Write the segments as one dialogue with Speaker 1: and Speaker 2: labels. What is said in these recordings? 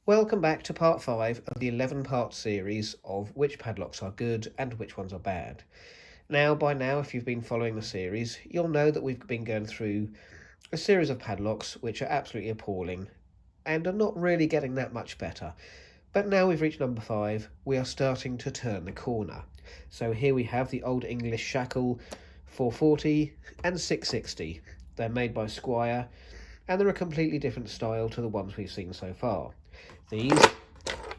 Speaker 1: Welcome back to part 5 of the 11-part series of which padlocks are good and which ones are bad. By now, if you've been following the series, you'll know that we've been going through a series of padlocks which are absolutely appalling and are not really getting that much better. But now we've reached number 5, we are starting to turn the corner. So here we have the Old English shackle 440 and 660. They're made by Squire and they're a completely different style to the ones we've seen so far. These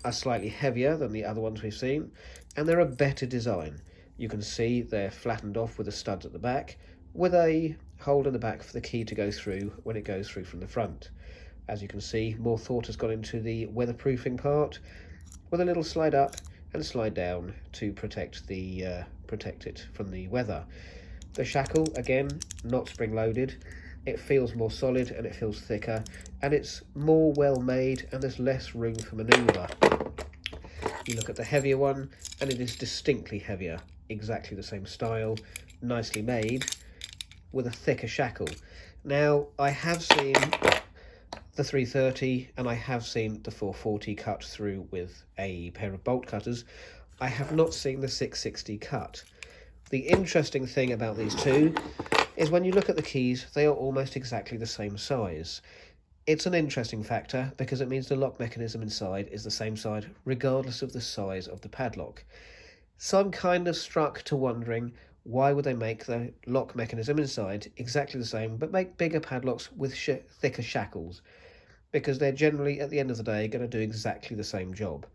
Speaker 1: are slightly heavier than the other ones we've seen, and they're a better design. You can see they're flattened off with the studs at the back, with a hole in the back for the key to go through when it goes through from the front. As you can see, more thought has gone into the weatherproofing part, with a little slide up and slide down to protect it from the weather. The shackle, again, not spring-loaded. It feels more solid and it feels thicker, and it's more well made and there's less room for manoeuvre. You look at the heavier one and it is distinctly heavier, exactly the same style, nicely made, with a thicker shackle. Now, I have seen the 330 and I have seen the 440 cut through with a pair of bolt cutters. I have not seen the 660 cut. The interesting thing about these two is when you look at the keys, they are almost exactly the same size. It's an interesting factor because it means the lock mechanism inside is the same size regardless of the size of the padlock. So I'm kind of struck to wondering, why would they make the lock mechanism inside exactly the same but make bigger padlocks with thicker shackles? Because they're generally, at the end of the day, going to do exactly the same job.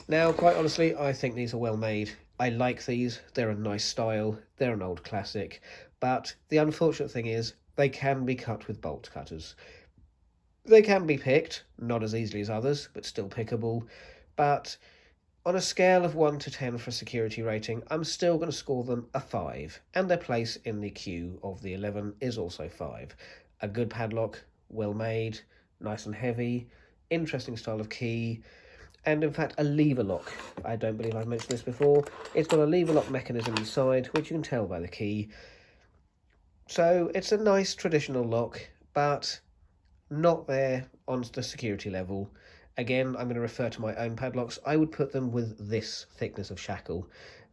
Speaker 1: Now, quite honestly, I think these are well made. I like these, they're a nice style, they're an old classic, but the unfortunate thing is they can be cut with bolt cutters. They can be picked, not as easily as others, but still pickable, but on a scale of 1 to 10 for security rating, I'm still going to score them a 5, and their place in the queue of the 11 is also 5. A good padlock, well made, nice and heavy, interesting style of key, and in fact a lever lock. I don't believe I've mentioned this before. It's got a lever lock mechanism inside, which you can tell by the key. So it's a nice traditional lock, but not there on the security level. Again, I'm going to refer to my own padlocks. I would put them with this thickness of shackle.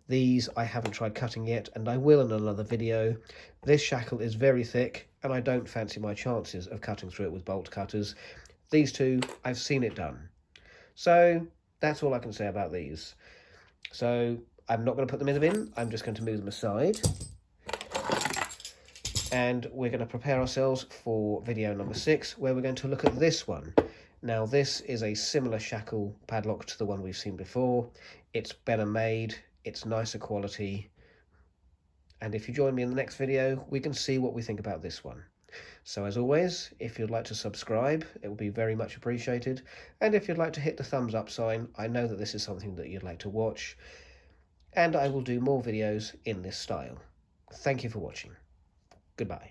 Speaker 1: These I haven't tried cutting yet, and I will in another video. This shackle is very thick, and I don't fancy my chances of cutting through it with bolt cutters. These two, I've seen it done. So that's all I can say about these. So I'm not going to put them in the bin, I'm just going to move them aside. And we're going to prepare ourselves for video number 6, where we're going to look at this one. Now, this is a similar shackle padlock to the one we've seen before. It's better made, it's nicer quality. And if you join me in the next video, we can see what we think about this one. So as always, if you'd like to subscribe, it will be very much appreciated. And if you'd like to hit the thumbs up sign, I know that this is something that you'd like to watch. And I will do more videos in this style. Thank you for watching. Goodbye.